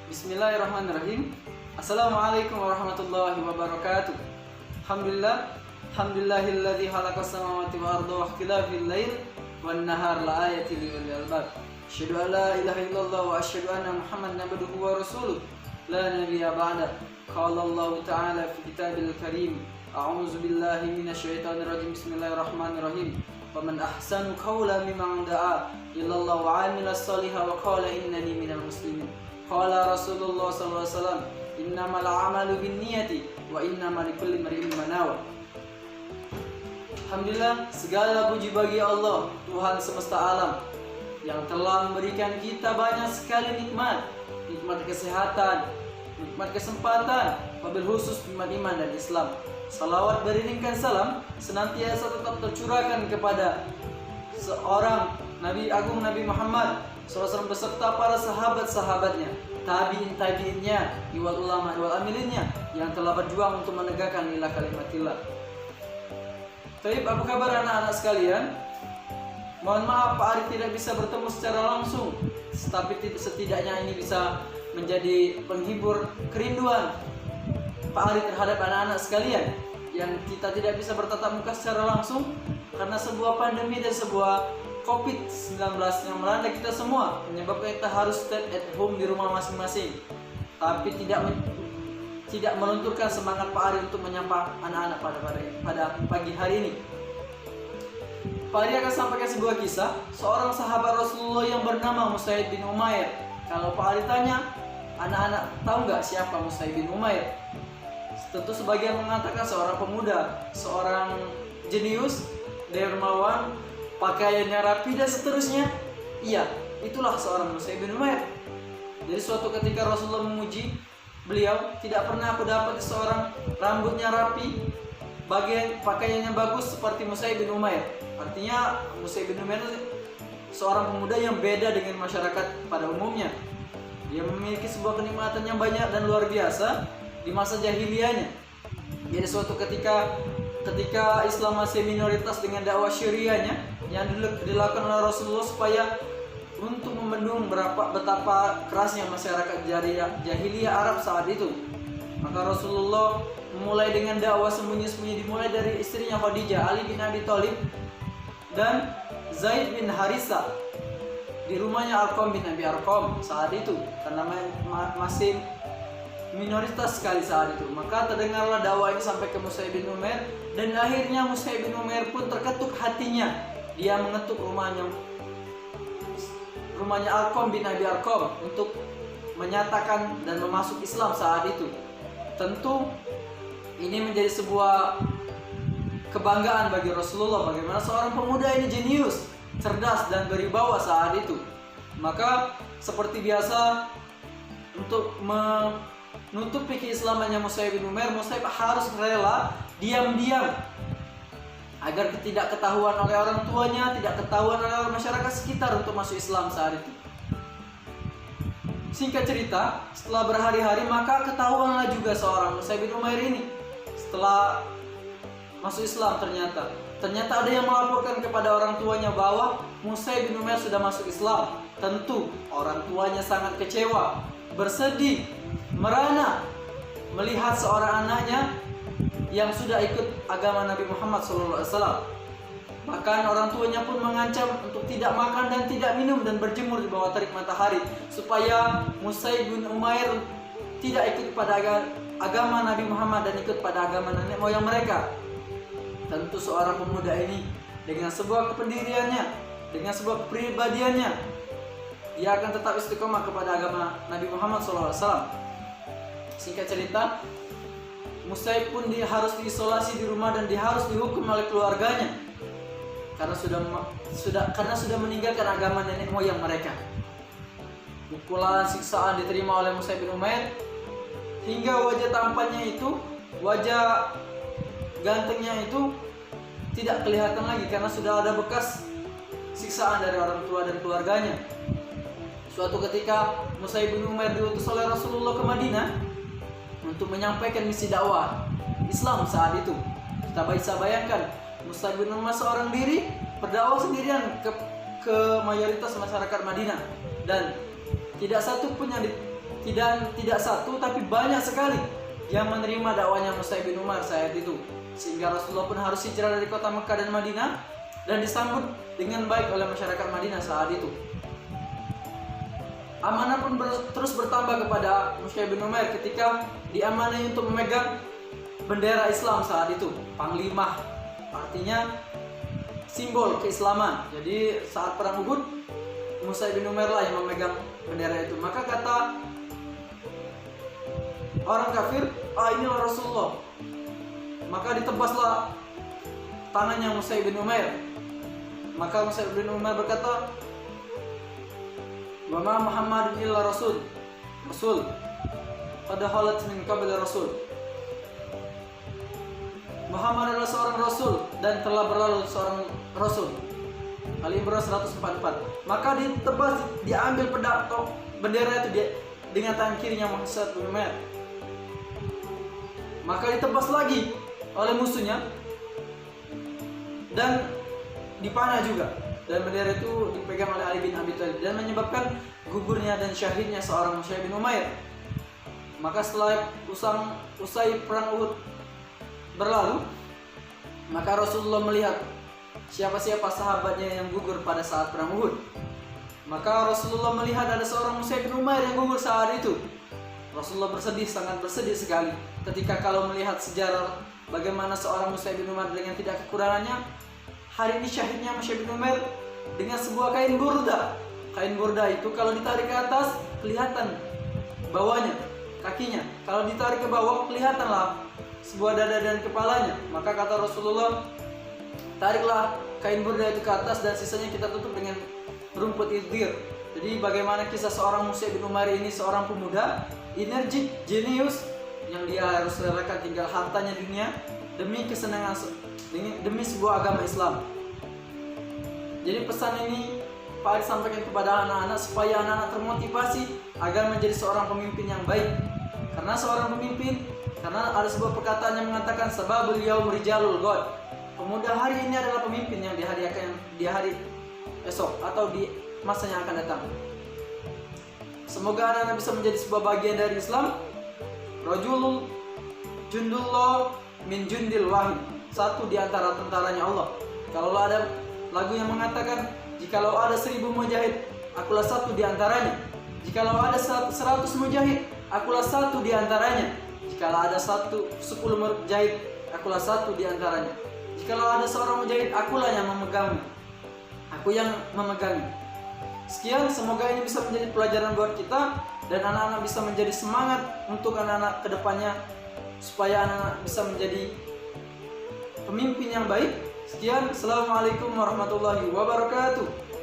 Bismillahirrahmanirrahim. Assalamualaikum warahmatullahi wabarakatuh. Alhamdulillahilladzi khalaqas samawati wal arda wa ikhtilafil lail wan nahar la ayatin lil albab. Asyhadu an la ilaha illallah wa asyhadu anna Muhammadan abduhu wa rasuluh la nabiyya ba'da. Qala Allah ta'ala fi kitabil karim. A'udzu billahi minasyaitonir rajim. Bismillahirrahmanirrahim. Wa man ahsanu qawlan mimman da'a illallah wa 'amila shalihan wa qala innani minal muslimin. Qala Rasulullah sallallahu alaihi wasallam, innamal a'malu binniyati wa innamal likulli imrin ma nawa. Alhamdulillah, segala puji bagi Allah, Tuhan semesta alam, yang telah memberikan kita banyak sekali nikmat kesehatan, nikmat kesempatan, wabil khusus nikmat iman dan Islam. Salawat beriringkan salam senantiasa tetap tercurahkan kepada seorang Nabi Agung Nabi Muhammad SAW beserta para sahabat-sahabatnya, tabi'in-tabi'innya, iwal ulama, iwal amilinnya yang telah berjuang untuk menegakkan nilai kalimatillah. Taib, apa kabar anak-anak sekalian? Mohon maaf Pak Arif tidak bisa bertemu secara langsung, tapi setidaknya ini bisa menjadi penghibur kerinduan Pak Arif terhadap anak-anak sekalian yang kita tidak bisa bertatap muka secara langsung karena sebuah pandemi dan sebuah COVID-19 yang melanda kita semua menyebabkan kita harus stay at home di rumah masing-masing. Tapi tidak melunturkan semangat Pak Ari untuk menyapa anak-anak pada pagi hari ini. Pak Ari akan sampaikan sebuah kisah seorang sahabat Rasulullah yang bernama Mus'ab bin Umair. Kalau Pak Ari tanya, anak-anak tahu nggak siapa Mus'ab bin Umair? Tentu sebagian mengatakan seorang pemuda, seorang jenius, dermawan, pakaiannya rapi dan seterusnya. Iya, itulah seorang Mus'ab bin Umair. Jadi suatu ketika Rasulullah memuji beliau, tidak pernah aku dapat seorang rambutnya rapi, bagian pakaiannya bagus seperti Mus'ab bin Umair. Artinya Mus'ab bin Umair seorang pemuda yang beda dengan masyarakat pada umumnya. Dia memiliki sebuah kenikmatan yang banyak dan luar biasa di masa jahiliyahnya. Jadi suatu ketika Islam masih minoritas dengan dakwah syariahnya yang dilakukan oleh Rasulullah supaya untuk membendung betapa kerasnya masyarakat jahiliyah Arab saat itu, maka Rasulullah memulai dengan dakwah sembunyi-sembunyi, dimulai dari istrinya Khadijah, Ali bin Abi Thalib dan Zaid bin Harithah di rumahnya Arqam bin Abi Arqam saat itu, karena masih minoritas sekali saat itu. Maka terdengarlah dakwah ini sampai ke Mus'ab bin Umair, dan akhirnya Mus'ab bin Umair pun terketuk hatinya. Dia mengetuk rumahnya Arqam bin Abi Arqam untuk menyatakan dan memasuk Islam saat itu. Tentu ini menjadi sebuah kebanggaan bagi Rasulullah, bagaimana seorang pemuda ini jenius, cerdas dan berwibawa saat itu. Maka seperti biasa, untuk menutupi keislamannya Mus'ab bin Umair, Mus'ab harus rela diam-diam agar tidak ketahuan oleh orang tuanya, tidak ketahuan oleh masyarakat sekitar untuk masuk Islam saat itu. Singkat cerita, setelah berhari-hari maka ketahuanlah juga seorang Mus'ab bin Umair ini. Setelah masuk Islam ternyata ada yang melaporkan kepada orang tuanya bahwa Mus'ab bin Umair sudah masuk Islam. Tentu orang tuanya sangat kecewa, bersedih, merana melihat seorang anaknya yang sudah ikut agama Nabi Muhammad SAW. Bahkan orang tuanya pun mengancam untuk tidak makan dan tidak minum dan berjemur di bawah terik matahari supaya Mus'ab bin Umair tidak ikut pada agama Nabi Muhammad dan ikut pada agama nenek moyang mereka. Tentu seorang pemuda ini dengan sebuah kependiriannya, dengan sebuah kepribadiannya, dia akan tetap istiqomah kepada agama Nabi Muhammad SAW. Singkat cerita, Mus'ab pun harus diisolasi di rumah dan dia harus dihukum oleh keluarganya karena sudah meninggalkan agama nenek moyang mereka. Pukulan, siksaan diterima oleh Mus'ab bin Umair hingga wajah tampannya itu, wajah gantengnya itu tidak kelihatan lagi karena sudah ada bekas siksaan dari orang tua dan keluarganya. Suatu ketika Mus'ab bin Umair diutus oleh Rasulullah ke Madinah untuk menyampaikan misi dakwah Islam saat itu. Kita bisa bayangkan Mus'ab bin Umair seorang diri berdakwah sendirian ke mayoritas masyarakat Madinah, dan tidak satu pun yang tidak satu tapi banyak sekali yang menerima dakwanya Mus'ab bin Umair saat itu, sehingga Rasulullah pun harus hijrah dari kota Mekah dan Madinah dan disambut dengan baik oleh masyarakat Madinah saat itu. Amanah pun terus bertambah kepada Mus'ab bin Umair ketika diamanai untuk memegang bendera Islam saat itu, panglima, artinya simbol keislaman. Jadi saat perang Uhud, Mus'ab bin Umair lah yang memegang bendera itu. Maka kata orang kafir, inilah Rasulullah. Maka ditebaslah tangannya Mus'ab bin Umair. Maka Mus'ab bin Umair berkata, "Wa ma Muhammadun illa rasul. Rasul. Qad khalat min qabli rasul." Muhammad adalah seorang rasul dan telah berlalu seorang rasul. Ali Imran 144. Maka ditebas, diambil bendera itu dengan tangan kirinya Mus'ab bin Umair. Maka ditebas lagi oleh musuhnya dan dipanah juga, dan bendera itu dipegang oleh Ali bin Abi Thalib dan menyebabkan gugurnya dan syahidnya seorang Mus'ab bin Umair. Maka setelah usai perang Uhud berlalu, maka Rasulullah melihat siapa-siapa sahabatnya yang gugur pada saat perang Uhud. Maka Rasulullah melihat ada seorang Mus'ab bin Umair yang gugur saat itu. Rasulullah bersedih, sangat bersedih sekali ketika kalau melihat sejarah bagaimana seorang Mus'ab bin Umair dengan tidak kekurangannya. Hari ini syahidnya Mus'ab bin Umair dengan sebuah kain burda. Kain burda itu kalau ditarik ke atas kelihatan bawahnya, kakinya. Kalau ditarik ke bawah kelihatanlah sebuah dada dan kepalanya. Maka kata Rasulullah, tariklah kain burda itu ke atas dan sisanya kita tutup dengan rumput idhir. Jadi bagaimana kisah seorang Mus'ab bin Umair ini, seorang pemuda energik, jenius, yang dia harus relakan tinggal hartanya dunia demi kesenangan, demi sebuah agama Islam. Jadi pesan ini Pak Ari sampaikan kepada anak-anak supaya anak-anak termotivasi agar menjadi seorang pemimpin yang baik. Karena seorang pemimpin, karena ada sebuah perkataan yang mengatakan sababul yaum rijalul ghad. Pemuda hari ini adalah pemimpin yang di hari esok atau di masa yang akan datang. Semoga anak-anak bisa menjadi sebuah bagian dari Islam. Rajulul jundullah min jundil wahid. Satu di antara tentaranya Allah. Kalau ada lagu yang mengatakan, jikalau ada 1000 mujahid, akulah satu di antaranya. Jikalau ada 100 mujahid, akulah satu di antaranya. Jikalau ada 10 mujahid, akulah satu di antaranya. Jikalau ada seorang mujahid, akulah yang memegangnya. Aku yang memegangnya. Sekian, semoga ini bisa menjadi pelajaran buat kita dan anak-anak bisa menjadi semangat untuk anak-anak kedepannya supaya anak-anak bisa menjadi pemimpin yang baik. Sekian, assalamualaikum warahmatullahi wabarakatuh.